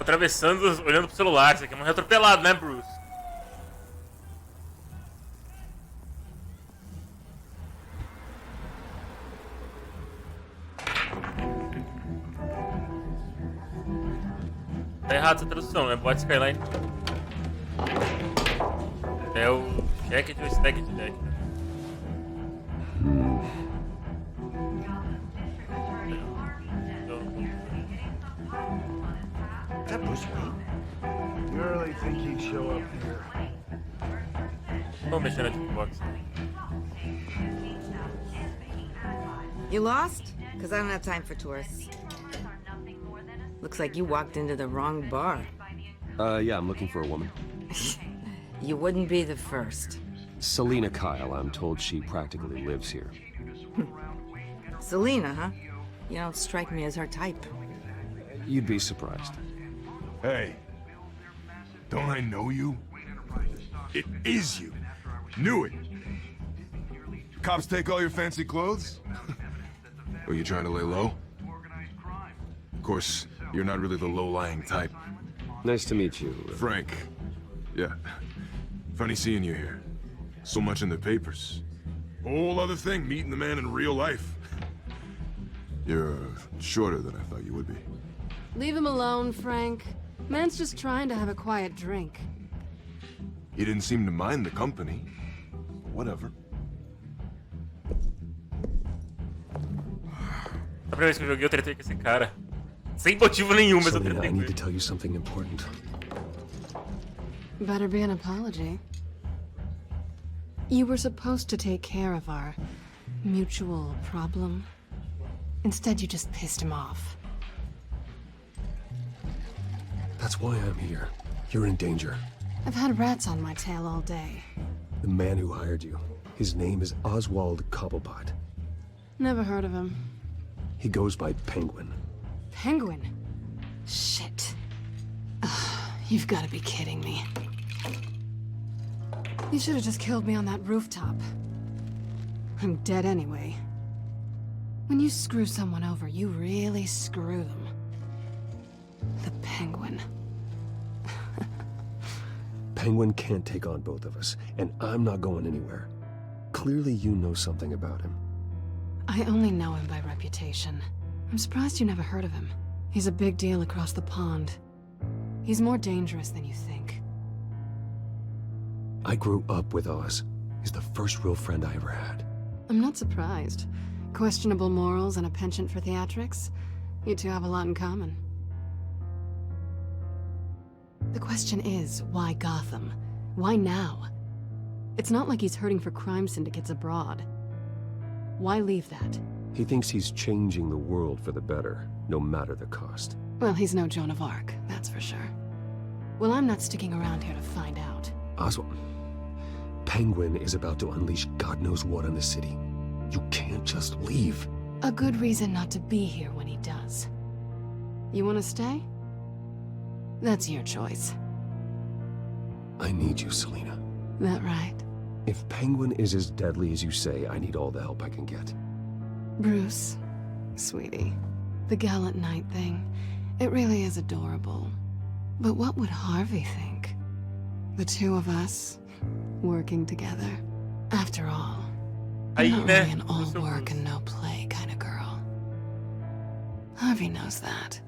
Atravessando, olhando pro celular. Isso aqui é um atropelado, né, Bruce? Tá errado essa tradução, né? Bot Skyline. É o Jacket ou Stack de Deck. Is that Bruce Wayne? You really think he'd show up here? Vamos mexer na Xbox. You lost? Because I don't have time for tourists. Looks like you walked into the wrong bar. Yeah, I'm looking for a woman. You wouldn't be the first. Selena Kyle, I'm told she practically lives here. Selena, huh? You don't strike me as her type. You'd be surprised. Hey, don't I know you? It is you. Knew it. Cops take all your fancy clothes? Or you trying to lay low? Of course, you're not really the low-lying type. Nice to meet you. Frank. Yeah. Funny seeing you here. So much in the papers. Whole other thing, meeting the man in real life. You're shorter than I thought you would be. Leave him alone, Frank. Man's just trying to have a quiet drink. He didn't seem to mind the company. Whatever. A primeira vez que eu joguei, eu tretei com esse cara. Sem motivo nenhum, mas eu Selena, tretei I com need to ele. tell you something important. Better be an apology. You were supposed to take care of our mutual problem. Instead, you just pissed him off. That's why I'm here. You're in danger. I've had rats on my tail all day. The man who hired you, his name is Oswald Cobblepot. Never heard of him. He goes by Penguin. Penguin? Shit. Ugh, you've got to be kidding me. You should have just killed me on that rooftop. I'm dead anyway. When you screw someone over, you really screw them. The Penguin. Penguin can't take on both of us, and I'm not going anywhere. Clearly you know something about him. I only know him by reputation. I'm surprised you never heard of him. He's a big deal across the pond. He's more dangerous than you think. I grew up with Oz. He's the first real friend I ever had. I'm not surprised. Questionable morals and a penchant for theatrics. You two have a lot in common. The question is, why Gotham? Why now? It's not like he's hurting for crime syndicates abroad. Why leave that? He thinks he's changing the world for the better, no matter the cost. Well, he's no Joan of Arc, that's for sure. Well, I'm not sticking around here to find out. Oswald, Penguin is about to unleash God knows what on the city. You can't just leave. A good reason not to be here when he does. You want to stay? That's your choice. I need you, Selena. That right? If Penguin is as deadly as you say, I need all the help I can get. Bruce, sweetie, the gallant knight thing, it really is adorable. But what would Harvey think? The two of us, working together. After all, I'm not really an all work and no play kind of girl. Harvey knows that.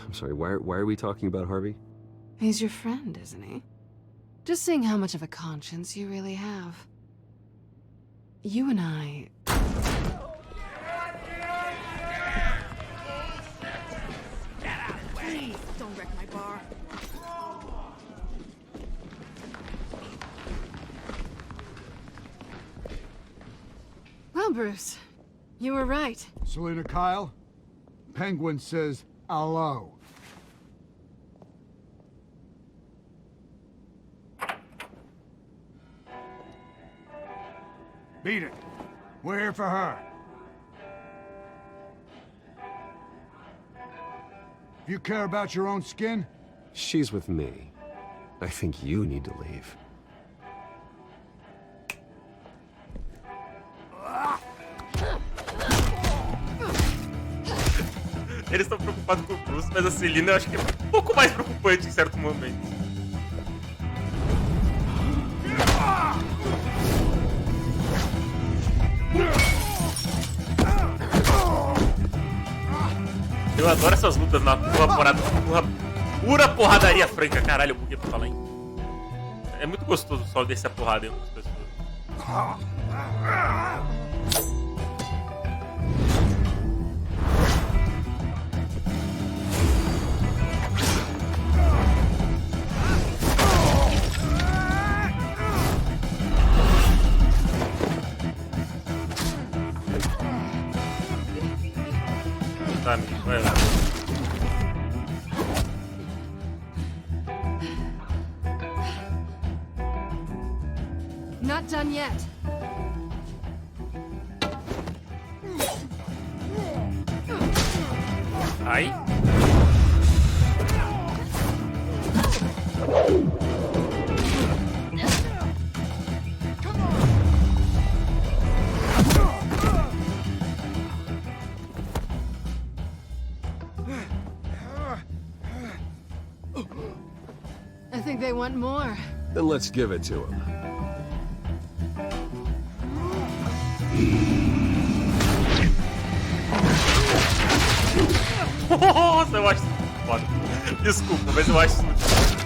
I'm sorry, why are we talking about Harvey? He's your friend, isn't he? Just seeing how much of a conscience you really have. You and I... Please, don't wreck my bar. Well, Bruce, you were right. Selena Kyle? Penguin says hello. Beat it. We're here for her. If you care about your own skin, She's with me. I think you need to leave. Eles estão preocupados com o Bruce, mas a Selina eu acho que é um pouco mais preocupante em certo momento. Eu adoro essas lutas na pura porradaria franca. Caralho, eu buguei pra falar, hein? É muito gostoso só descer a porrada em outras pessoas. Tá, amigo, vai lá. Not done yet. Ai. I think they want more. Then let's give it to him. Nossa, eu acho isso foda. Desculpa, mas eu acho isso muito foda.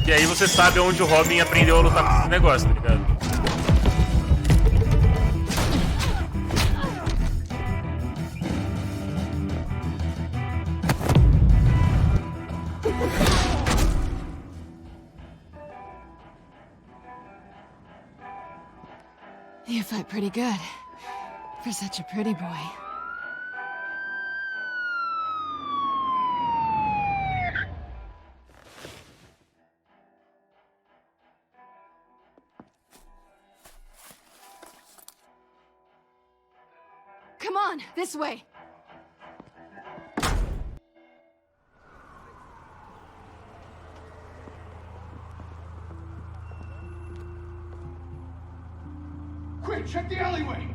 E aí você sabe onde o Robin aprendeu a lutar com esse negócio, tá ligado? You fight pretty good. For such a pretty boy. Come on, this way. Quick, check the alleyway!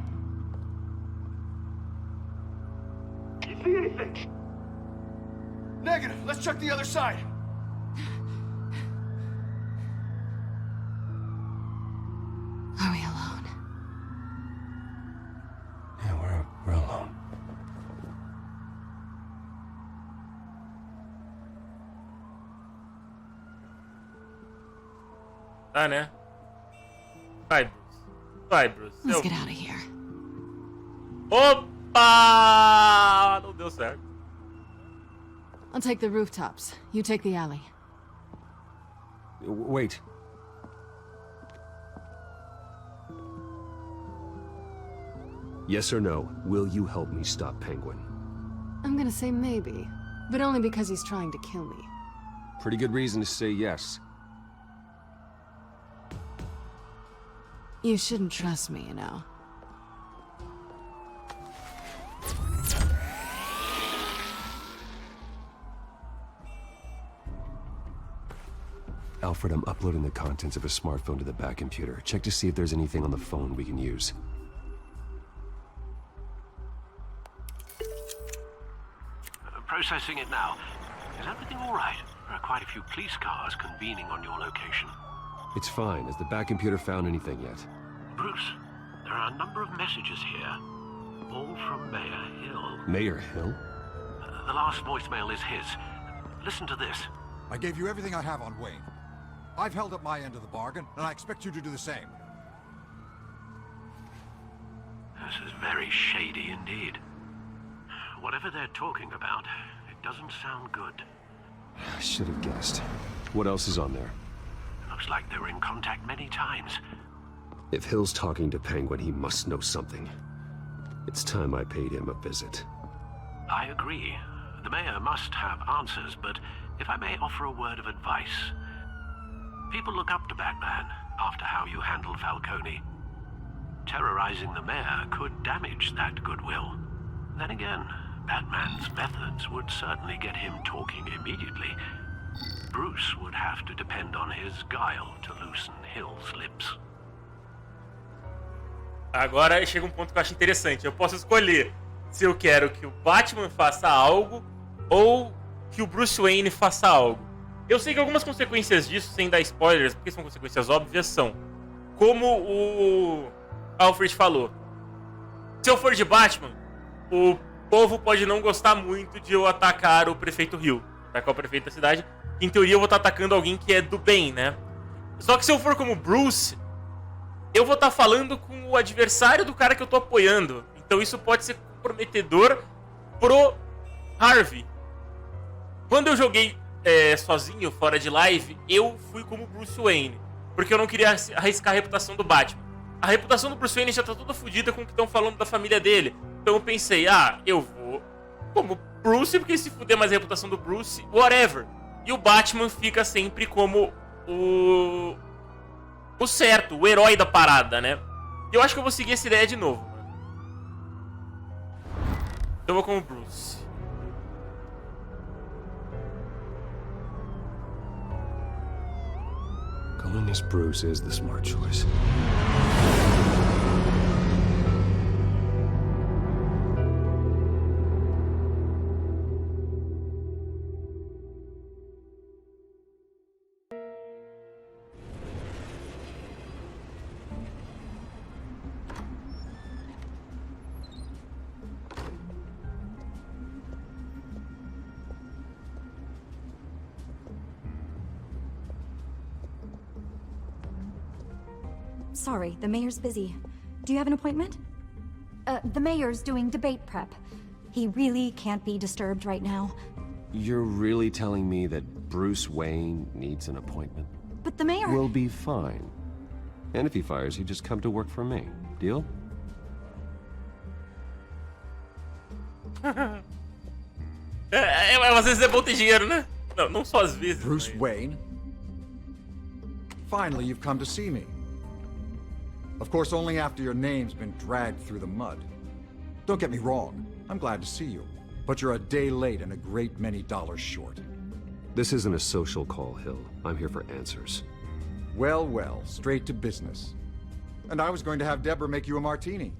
You see anything? Negative. Let's check the other side. Are we alone? Yeah, we're alone. Tá, né? Vai, Bruce. Vai, Bruce. Let's get out of here. Opa! Não deu certo. I'll take the rooftops. You take the alley. Wait. Yes or no, will you help me stop Penguin? I'm gonna say maybe, but only because he's trying to kill me. Pretty good reason to say yes. You shouldn't trust me, you know. Alfred, I'm uploading the contents of a smartphone to the back computer. Check to see if there's anything on the phone we can use. Processing it now. Is everything all right? There are quite a few police cars convening on your location. It's fine. Has the back computer found anything yet? Bruce, there are a number of messages here. All from Mayor Hill. Mayor Hill? The last voicemail is his. Listen to this. I gave you everything I have on Wayne. I've held up my end of the bargain, and I expect you to do the same. This is very shady indeed. Whatever they're talking about, it doesn't sound good. I should have guessed. What else is on there? Looks like they were in contact many times. If Hill's talking to Penguin, he must know something. It's time I paid him a visit. I agree. The mayor must have answers, but if I may offer a word of advice. People look up to Batman after how you handled Falcone. Terrorizing the mayor could damage that goodwill. Then again, Batman's methods would certainly get him talking immediately. Bruce would have to depend on his guile to loosen Hill's lips. Agora chega um ponto que eu acho interessante. Eu posso escolher se eu quero que o Batman faça algo ou que o Bruce Wayne faça algo. Eu sei que algumas consequências disso, sem dar spoilers, porque são consequências óbvias, são como o Alfred falou. Se eu for de Batman, o povo pode não gostar muito de eu atacar o prefeito Hill, atacar o prefeito da cidade. Em teoria eu vou estar atacando alguém que é do bem, né? Só que se eu for como Bruce, eu vou estar falando com o adversário do cara que eu tô apoiando. Então isso pode ser comprometedor pro Harvey. Quando eu joguei sozinho, fora de live, eu fui como Bruce Wayne, porque eu não queria arriscar a reputação do Batman. A reputação do Bruce Wayne já tá toda fodida com o que estão falando da família dele. Então eu pensei, eu vou como Bruce, porque se fuder mais a reputação do Bruce, whatever. E o Batman fica sempre como o certo, o herói da parada, né? Eu acho que eu vou seguir essa ideia de novo, mano. Eu vou como Bruce. Going as Bruce is the smart choice. Sorry, the mayor's busy. Do you have an appointment? The mayor's doing debate prep. He really can't be disturbed right now. You're really telling me that Bruce Wayne needs an appointment? But the mayor... We'll be fine. And if he fires you, just come to work for me. Deal? Às vezes é bom ter dinheiro, né? Não só às vezes. Bruce Wayne? Finally, you've come to see me. Of course, only after your name's been dragged through the mud. Don't get me wrong, I'm glad to see you. But you're a day late and a great many dollars short. This isn't a social call, Hill. I'm here for answers. Well, well, straight to business. And I was going to have Deborah make you a martini.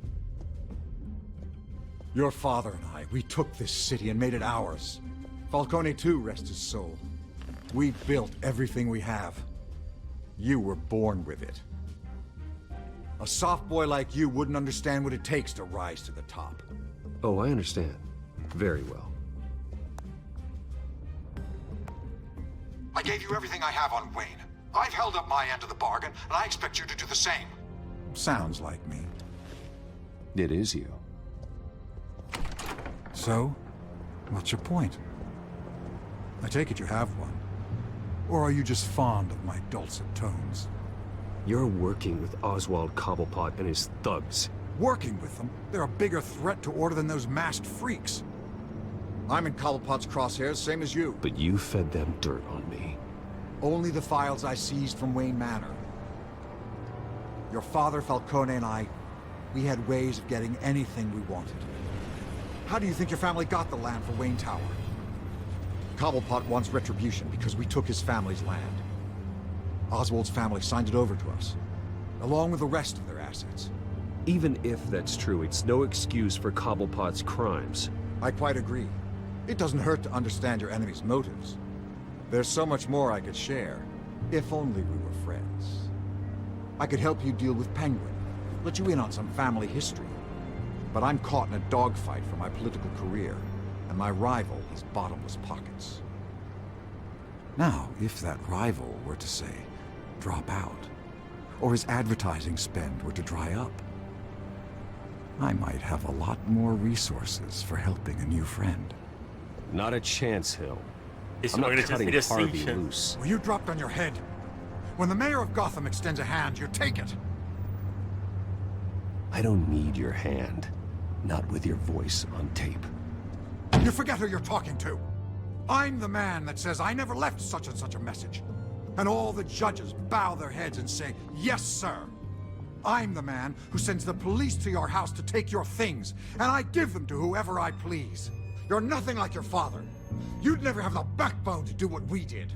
Your father and I, we took this city and made it ours. Falcone too, rest his soul. We built everything we have. You were born with it. A soft boy like you wouldn't understand what it takes to rise to the top. Oh, I understand. Very well. I gave you everything I have on Wayne. I've held up my end of the bargain, and I expect you to do the same. Sounds like me. It is you. So, what's your point? I take it you have one. Or are you just fond of my dulcet tones? You're working with Oswald Cobblepot and his thugs. Working with them? They're a bigger threat to order than those masked freaks. I'm in Cobblepot's crosshairs, same as you. But you fed them dirt on me. Only the files I seized from Wayne Manor. Your father, Falcone, and I, we had ways of getting anything we wanted. How do you think your family got the land for Wayne Tower? Cobblepot wants retribution because we took his family's land. Oswald's family signed it over to us, along with the rest of their assets. Even if that's true, it's no excuse for Cobblepot's crimes. I quite agree. It doesn't hurt to understand your enemy's motives. There's so much more I could share, if only we were friends. I could help you deal with Penguin, let you in on some family history. But I'm caught in a dogfight for my political career, and my rival has bottomless pockets. Now, if that rival were to say, drop out, or his advertising spend were to dry up, I might have a lot more resources for helping a new friend. Not a chance, Hill. Esse I'm not magnete cutting seria Harvey assim, loose. Well, you dropped on your head. When the mayor of Gotham extends a hand, you take it. I don't need your hand. Not with your voice on tape. You forget who you're talking to. I'm the man that says I never left such and such a message. And all the judges bow their heads and say, yes, sir. I'm the man who sends the police to your house to take your things, and I give them to whoever I please. You're nothing like your father. You'd never have the backbone to do what we did.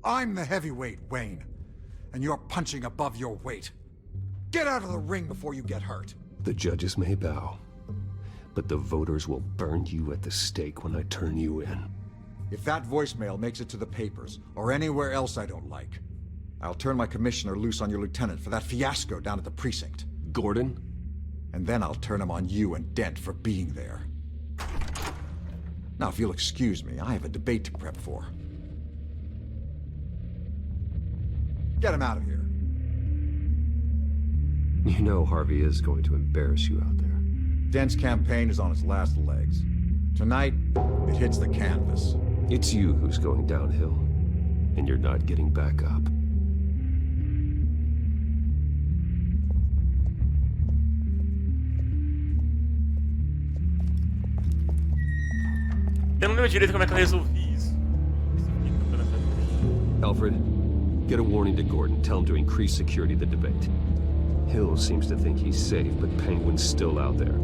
I'm the heavyweight, Wayne. And you're punching above your weight. Get out of the ring before you get hurt. The judges may bow, but the voters will burn you at the stake when I turn you in. If that voicemail makes it to the papers, or anywhere else I don't like, I'll turn my commissioner loose on your lieutenant for that fiasco down at the precinct. Gordon? And then I'll turn him on you and Dent for being there. Now, if you'll excuse me, I have a debate to prep for. Get him out of here. You know Harvey is going to embarrass you out there. Dent's campaign is on its last legs. Tonight, it hits the canvas. It's you who's going downhill, and you're not getting back up. Eu não lembro direito como é que eu resolvi isso. Alfred, get a warning to Gordon. Tell him to increase security at the debate. Hill seems to think he's safe, but Penguin's still out there.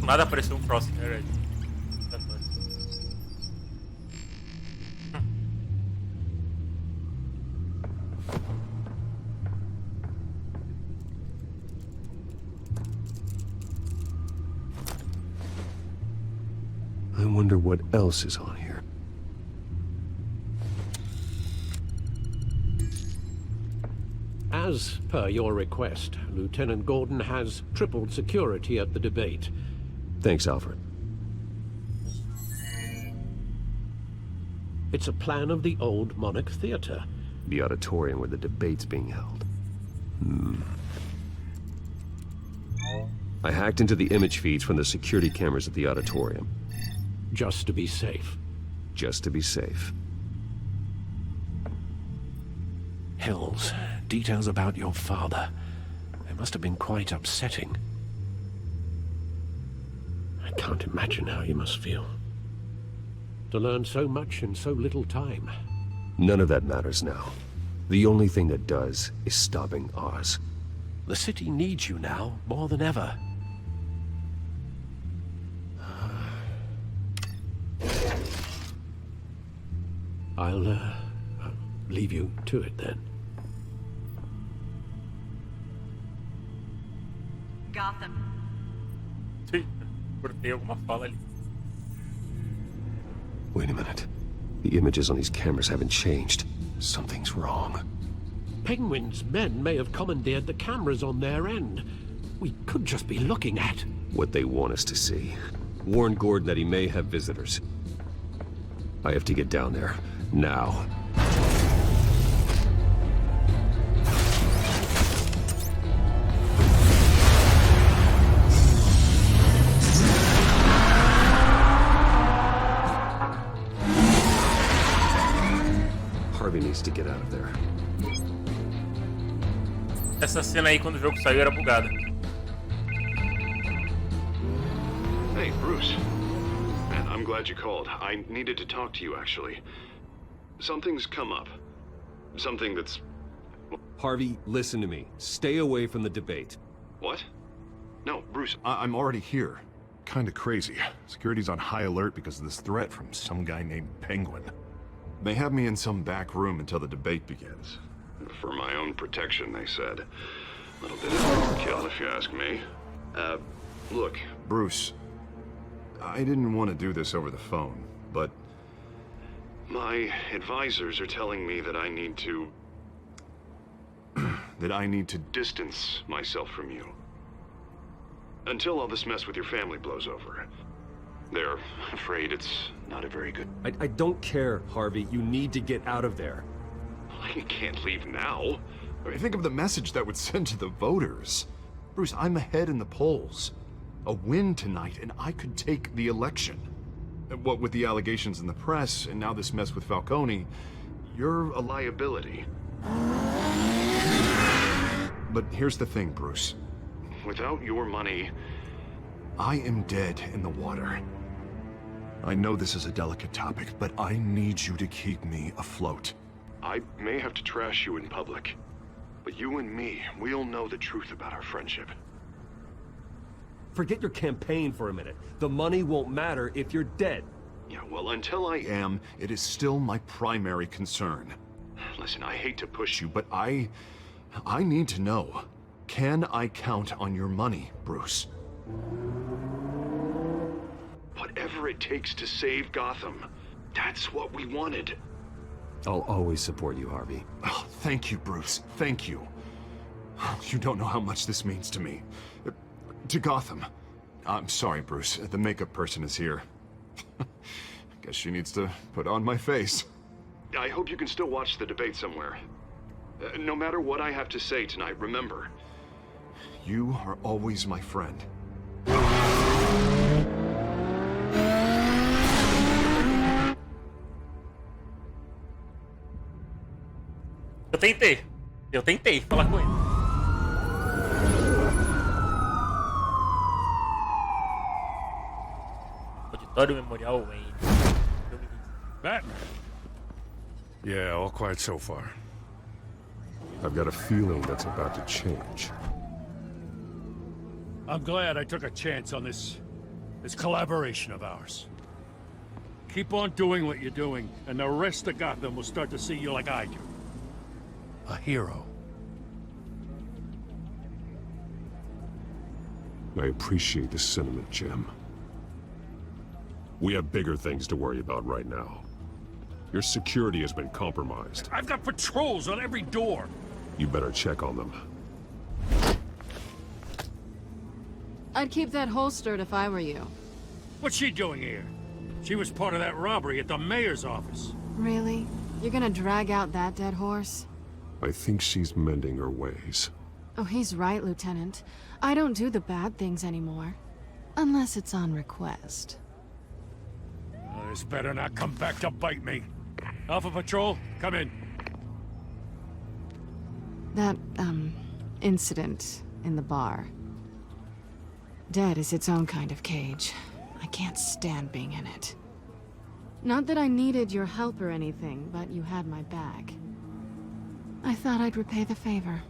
Nada apareceu um crosshair aí. I wonder what else is on here. As per your request, Lieutenant Gordon has tripled security at the debate. Thanks, Alfred. It's a plan of the old Monarch Theater. The auditorium where the debate's being held. I hacked into the image feeds from the security cameras at the auditorium. Just to be safe. Just to be safe. Hills, details about your father. They must have been quite upsetting. I can't imagine how you must feel. To learn so much in so little time. None of that matters now. The only thing that does is stopping Oz. The city needs you now, more than ever. I'll leave you to it then. Gotham. Sim, cortei alguma fala ali. Wait a minute. The images on these cameras haven't changed. Something's wrong. Penguin's men may have commandeered the cameras on their end. We could just be looking at What they want us to see. Warn Gordon that he may have visitors. I have to get down there. Now. Harvey needs to get out of there. Essa cena aí, quando o jogo saiu, era bugada. Hey, Bruce. Man, I'm glad you called. I needed to talk to you, actually. Something's come up. Something that's... Harvey, listen to me. Stay away from the debate. What? No, Bruce, I'm already here. Kinda crazy. Security's on high alert because of this threat from some guy named Penguin. They have me in some back room until the debate begins. for my own protection, they said. A little bit of overkill, if you ask me. Look. Bruce, I didn't want to do this over the phone, but... My advisors are telling me that I need to... that I need to... distance myself from you. Until all this mess with your family blows over. They're afraid it's not a very good... I don't care, Harvey. You need to get out of there. I can't leave now. I mean, think of the message that would send to the voters. Bruce, I'm ahead in the polls. A win tonight, and I could take the election. What with the allegations in the press, and now this mess with Falcone, you're a liability. But here's the thing, Bruce. Without your money... I am dead in the water. I know this is a delicate topic, but I need you to keep me afloat. I may have to trash you in public, But you and me, we'll know the truth about our friendship. Forget your campaign for a minute. The money won't matter if you're dead. Yeah, well, until I am, it is still my primary concern. Listen, I hate to push you, but I need to know. Can I count on your money, Bruce? Whatever it takes to save Gotham. That's what we wanted. I'll always support you, Harvey. Oh, thank you, Bruce. Thank you. You don't know how much this means to me. To Gotham. I'm sorry, Bruce. The makeup person is here. Guess she needs to put on my face. I hope you can still watch the debate somewhere. No matter what I have to say tonight, remember, you are always my friend. Eu tentei falar com ele. Auditório Memorial Wayne. Batman. Yeah, all quiet so far. I've got a feeling that's about to change. I'm glad I took a chance on this collaboration of ours. Keep on doing what you're doing, and the rest of Gotham will start to see you like I do. A hero. I appreciate the sentiment, Jim. We have bigger things to worry about right now. Your security has been compromised. I've got patrols on every door. You better check on them. I'd keep that holstered if I were you. What's she doing here? She was part of that robbery at the mayor's office. Really? You're gonna drag out that dead horse? I think she's mending her ways. Oh, he's right, Lieutenant. I don't do the bad things anymore. Unless it's on request. This better not come back to bite me. Alpha Patrol, come in. That, incident in the bar. Dead is its own kind of cage. I can't stand being in it. Not that I needed your help or anything, but you had my back. I thought I'd repay the favor.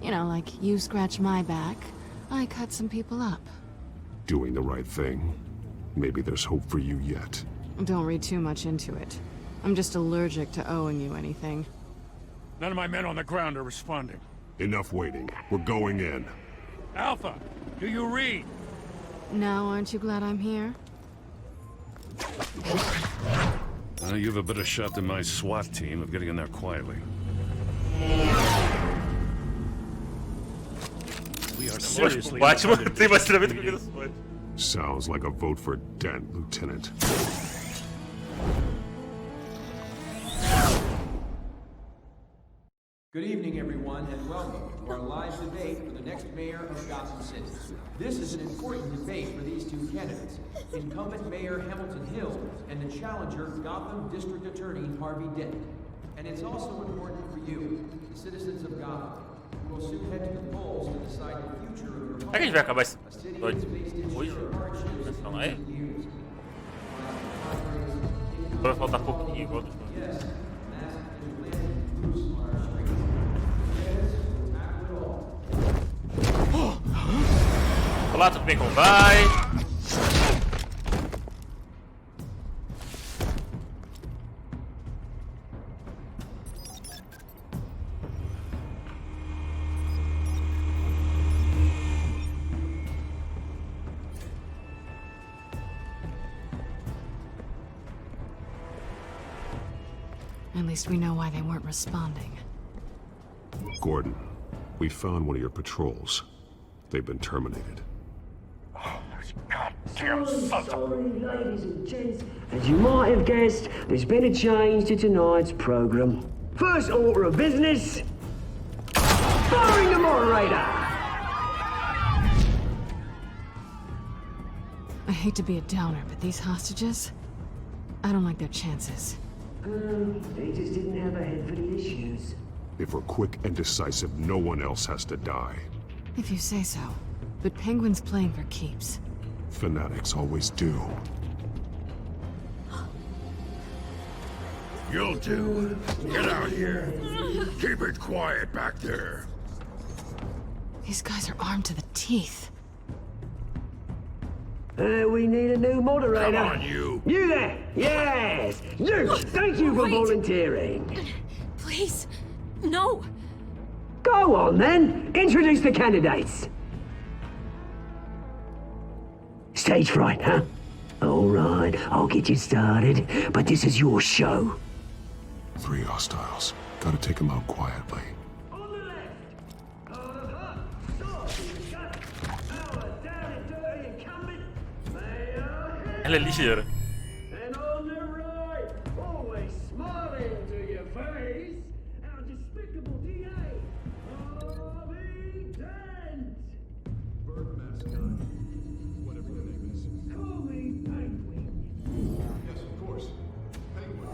You know, like you scratch my back, I cut some people up. Doing the right thing. Maybe there's hope for you yet. Don't read too much into it. I'm just allergic to owing you anything. None of my men on the ground are responding. Enough waiting. We're going in. Alpha, do you read? Now, aren't you glad I'm here? You have a better shot than my SWAT team of getting in there quietly. We are seriously... Batman tem mais treinamento que o SWAT. Sounds like a vote for Dent, Lieutenant. Good evening, everyone, and welcome to our live debate for the next mayor of Gotham City. This is an important debate for these two candidates, incumbent Mayor Hamilton Hill and the challenger Gotham District Attorney Harvey Dent. And it's also important for you, the citizens of Gotham, who will soon head to the polls to decide the future of your home. Será que a gente vai acabar esse episódio hoje? Não é? Vai faltar pouquinho, igual do jogo. Olá, tudo bem? Como vai? At least we know why they weren't responding. Gordon, we found one of your patrols. They've been terminated. Goddamn sons of... Ladies and gents, as you might have guessed, there's been a change to tonight's program. First order of business, firing the moderator. I hate to be a downer, but these hostages, I don't like their chances. They just didn't have a head for the issues. If we're quick and decisive, no one else has to die. If you say so. But Penguin's playing for keeps. Fanatics always do. You'll do. Get out here. Keep it quiet back there. These guys are armed to the teeth. We need a new moderator. Come on, you. You there? Yes. You. Thank you for volunteering. Please, no. Go on then. Introduce the candidates. Stage fright, huh? All right, I'll get you started, but this is your show. 3 hostiles. Gotta take them out quietly. Ela é ligeira. And on the right, always smiling to your face, our despicable DA, Harvey Dent. Bird mascot. Whatever your name is. Call me Penguin. Yes, of course. Penguin.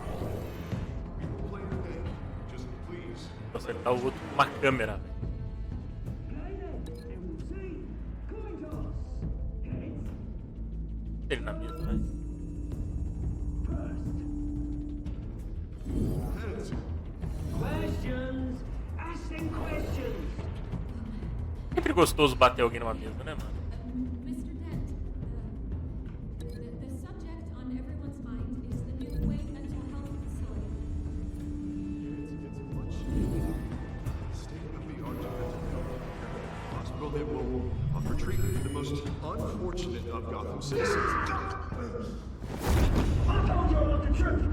We will play the game. Just please. Nossa, ele tá o outro com uma câmera. Ele na mesa, né? Questions. Asking questions. Sempre gostoso bater alguém numa mesa, né, mano? Mr. Dent, the subject on everyone's mind is the new Wayne mental health facility. It's much state-of-the-art hospital that will offer treatment for the most unfortunate of Gotham citizens. I told you about the truth.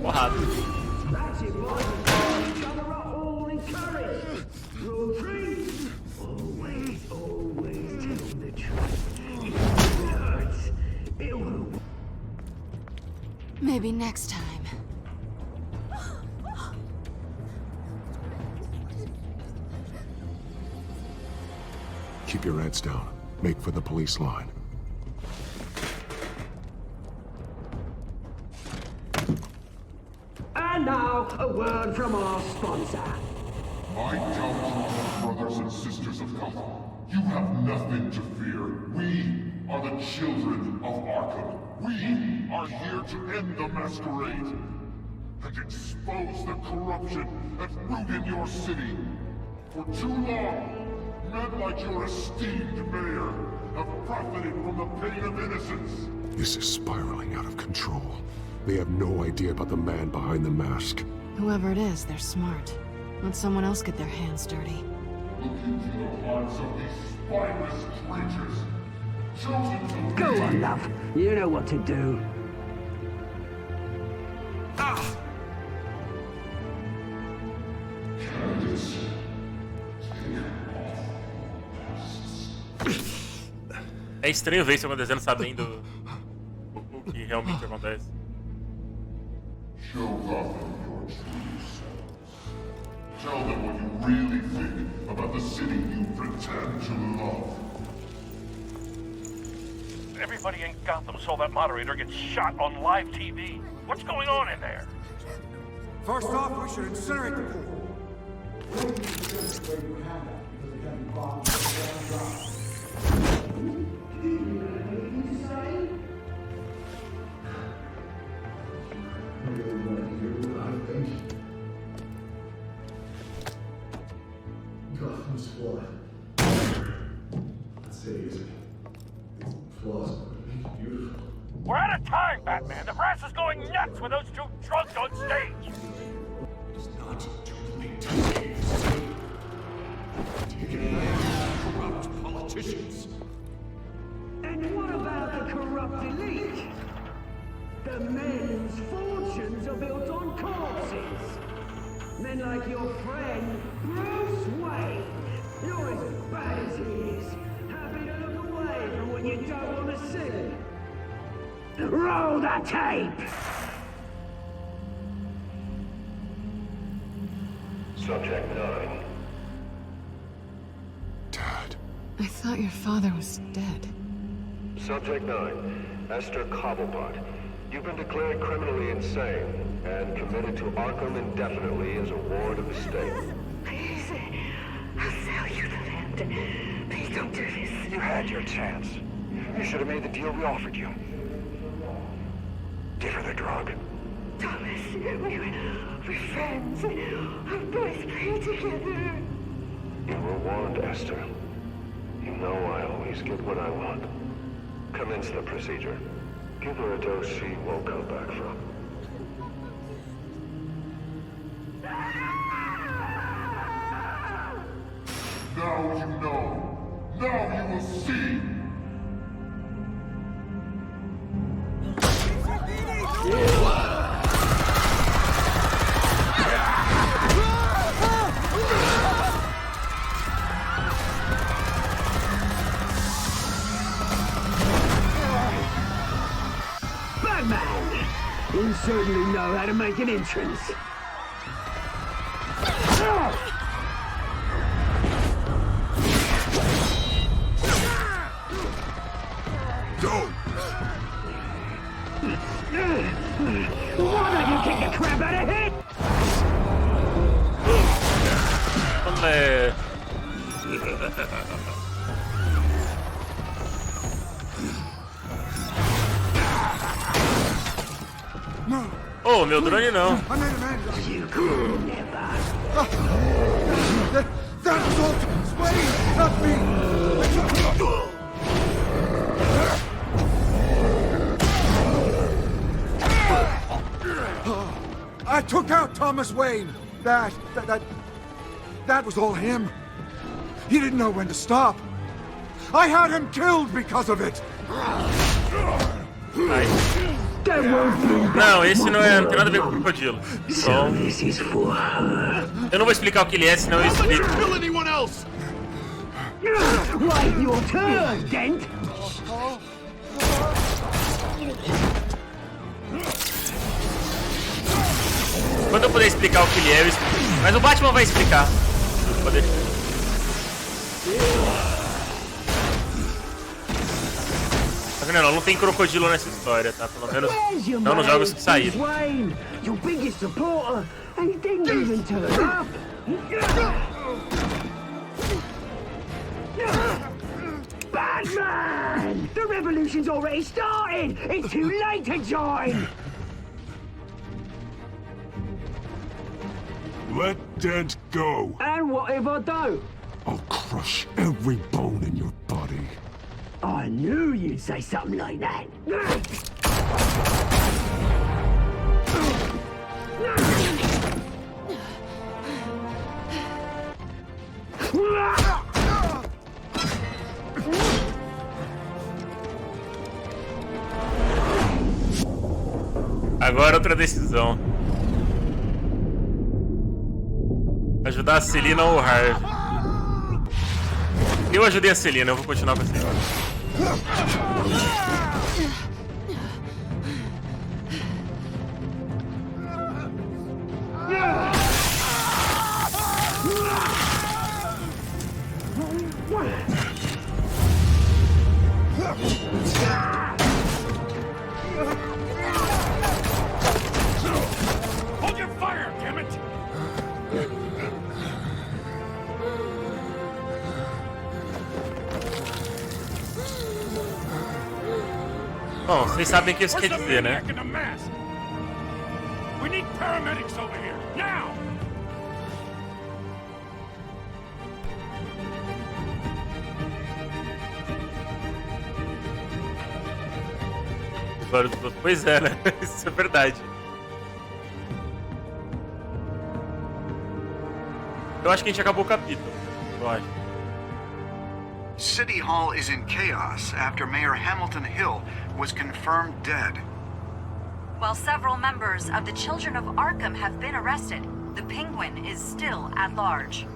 Porrada. That's it, boys. Each other are all encouraged. Rule 3. Always tell the truth. If it hurts, it will. Maybe next time. Keep your heads down. Make for the police line. And now, a word from our sponsor. My Telltale brothers and sisters of Gotham, you have nothing to fear. We are the children of Arkham. We are here to end the masquerade and expose the corruption that rooted your city. For too long, men like your esteemed mayor have profited from the pain of innocence. This is spiraling out of control. They have no idea about the man behind the mask. Whoever it is, they're smart. Let someone else get their hands dirty. Look into the hearts of these spineless creatures. Chosen to Go lead. on, love. You know what to do. Candidates, É estranho ver isso acontecendo sabendo o que realmente acontece. show Gotham your true selves. Tell them what you really think about the city you pretend to love. Everybody in Gotham saw that moderator get shot on live TV. What's going on in there? First off, we should incinerate the pool. Gotham's flawed. I'd say it's flaws, but it's beautiful. We're out of time, Batman. The brass is going nuts with those two drunks on stage. It's not too late to save the city. Take it back, corrupt politicians. And what about the corrupt elite? The men whose fortunes are built on corpses. Men like your friend, Bruce Wayne. You're as bad as he is. Happy to look away from what you don't want to see. Roll the tape! Subject 9. Dad. I thought your father was dead. Subject 9. Esther Cobblepot. You've been declared criminally insane and committed to Arkham indefinitely as a ward of the state. Please, I'll sell you the land. Please don't do this. You had your chance. You should have made the deal we offered you. Give her the drug. Thomas, we're friends. Our boys play together. You were warned, Esther. You know I always get what I want. Commence the procedure. Give her a dose she won't come back from. Now you know. Now you will see. Batman! You certainly know how to make an entrance. Why don't you kick the crap out of it? Oh, meu drone não. That was all Thomas Wayne, not me! I took out Thomas Wayne! That was all him. He didn't know when to stop. I had him killed because of it! Não, esse não tem nada a ver com o crocodilo. Só... Eu não vou explicar o que ele é, senão eu explico. Wait your turn, Dent! Quando eu puder explicar o que ele é, eu explico. Mas o Batman vai explicar. Poder. Tá vendo? Não tem crocodilo nessa história, tá? Pelo menos não nos jogos que saíram. Your biggest supporter, and he didn't even turn up. Batman! The revolution's already started! It's too late to join! Let Dent go. And what if I do? I'll crush every bone in your body. I knew you'd say something like that. Agora outra decisão. Ajudar a Celina ou o Harvey? Eu ajudei a Celina, eu vou continuar com a Celina. Hold your fire, damn it! Bom, vocês sabem o que isso quer dizer, né? We need paramedics over here, now! Pois é, né? Isso é verdade. Eu acho que a gente acabou o capítulo. Eu acho. City Hall is in chaos after Mayor Hamilton Hill was confirmed dead. While several members of the Children of Arkham have been arrested, the Penguin is still at large.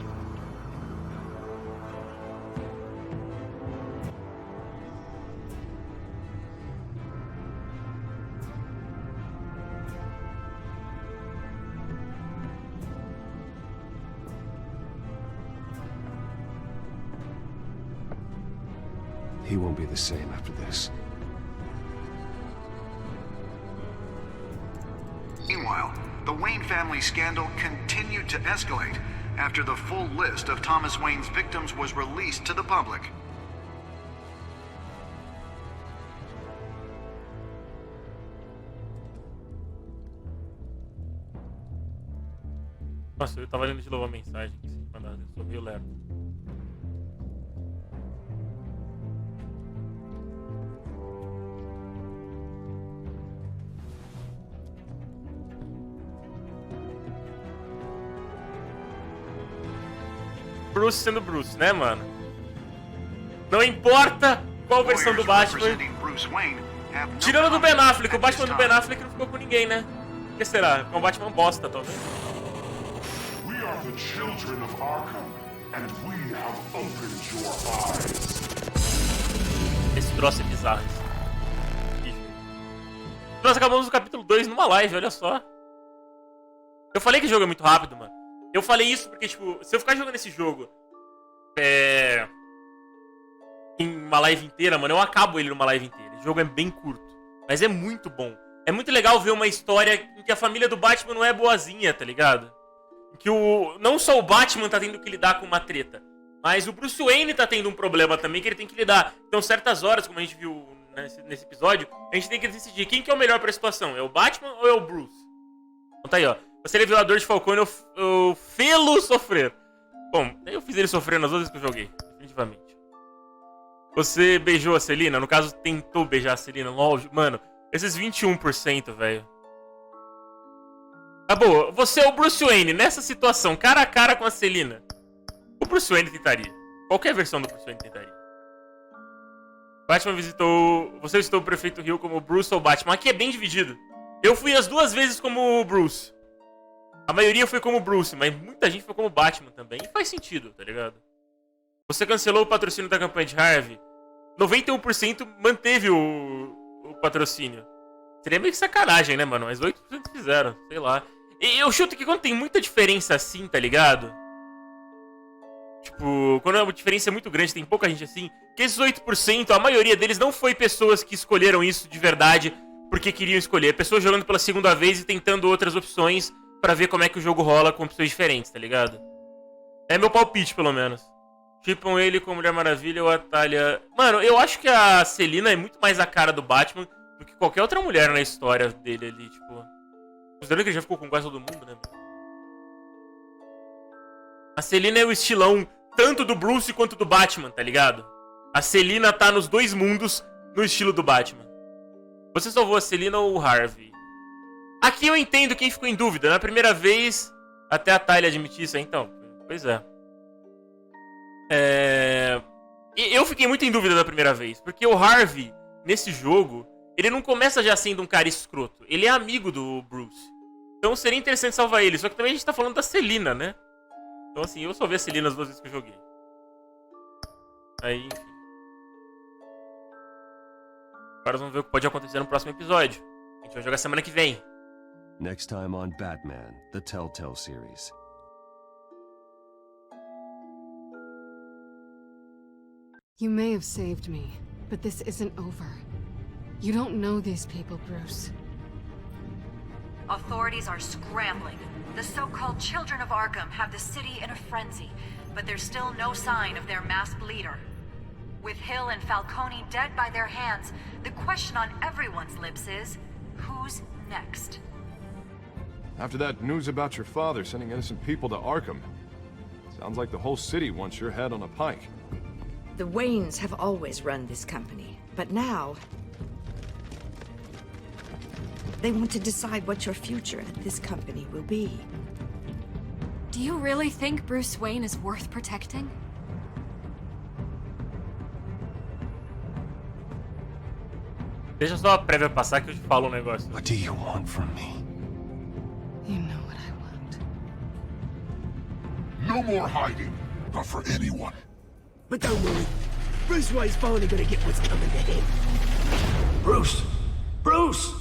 He won't be the same after this. Meanwhile, the Wayne family scandal continued to escalate after the full list of Thomas Wayne's victims was released to the public. Nossa, eu tava lendo de novo a mensagem que você mandou, eu sou meio lerdo. Bruce sendo Bruce, né, mano? Não importa qual versão do Batman. Tirando do Ben Affleck, o Batman do Ben Affleck não ficou com ninguém, né? O que será? É um Batman bosta, talvez. We are the children of Arkham, and we have opened your eyes. Esse troço é bizarro. Nós acabamos o capítulo 2 numa live, olha só. Eu falei que o jogo é muito rápido, mano. Eu falei isso porque, tipo, se eu ficar jogando esse jogo em uma live inteira, mano, eu acabo ele numa live inteira. O jogo é bem curto, mas é muito bom. É muito legal ver uma história em que a família do Batman não é boazinha, tá ligado? Em que não só o Batman tá tendo que lidar com uma treta, mas o Bruce Wayne tá tendo um problema também que ele tem que lidar. Então, certas horas, como a gente viu nesse episódio, a gente tem que decidir quem que é o melhor pra situação. É o Batman ou é o Bruce? Então tá aí, ó. Você é violador de Falcone, eu fê-lo sofrer. Bom, eu fiz ele sofrer nas outras vezes que eu joguei, definitivamente. Você beijou a Selina? No caso, tentou beijar a Selina. Lógico, mano, esses 21%, velho. Acabou. Você é o Bruce Wayne nessa situação, cara a cara com a Selina. O Bruce Wayne tentaria. Qualquer versão do Bruce Wayne tentaria. Batman visitou... Você visitou o Prefeito Hill como Bruce ou Batman? Aqui é bem dividido. Eu fui as duas vezes como Bruce. A maioria foi como Bruce, mas muita gente foi como Batman também. E faz sentido, tá ligado? Você cancelou o patrocínio da campanha de Harvey. 91% manteve o patrocínio. Seria meio que sacanagem, né, mano? Mas 8% fizeram, sei lá. E eu chuto que quando tem muita diferença assim, tá ligado? Tipo, quando a diferença é muito grande, tem pouca gente assim. Que esses 8%, a maioria deles não foi pessoas que escolheram isso de verdade porque queriam escolher. Pessoas jogando pela segunda vez e tentando outras opções pra ver como é que o jogo rola com opções diferentes, tá ligado? É meu palpite, pelo menos. Chipam ele com a Mulher Maravilha ou a Talia... Mano, eu acho que a Selina é muito mais a cara do Batman do que qualquer outra mulher na história dele ali, tipo... Considerando que ele já ficou com quase todo mundo, né? A Selina é o estilão tanto do Bruce quanto do Batman, tá ligado? A Selina tá nos dois mundos no estilo do Batman. Você salvou a Selina ou o Harvey? Aqui eu entendo quem ficou em dúvida. Na primeira vez, até a Talia admitir isso aí, então. Pois é. Eu fiquei muito em dúvida da primeira vez. Porque o Harvey, nesse jogo, ele não começa já sendo um cara escroto. Ele é amigo do Bruce. Então seria interessante salvar ele. Só que também a gente tá falando da Selina, né? Então assim, eu só vi a Selina as duas vezes que eu joguei. Aí, enfim. Agora vamos ver o que pode acontecer no próximo episódio. A gente vai jogar semana que vem. Next time on Batman, the Telltale series. You may have saved me, but this isn't over. You don't know these people, Bruce. Authorities are scrambling. The so-called Children of Arkham have the city in a frenzy, but there's still no sign of their masked leader. With Hill and Falcone dead by their hands, the question on everyone's lips is, who's next? After that news about your father sending innocent people to Arkham, sounds like the whole city wants your head on a pike. The Waynes have always run this company, but now they want to decide what your future at this company will be. Do you really think Bruce Wayne is worth protecting? Deixa só a prévia passar que eu te falo um negócio. What do you want from me? You know what I want. No more hiding, not for anyone. But don't worry, Bruce Wayne's finally gonna get what's coming to him. Bruce! Bruce!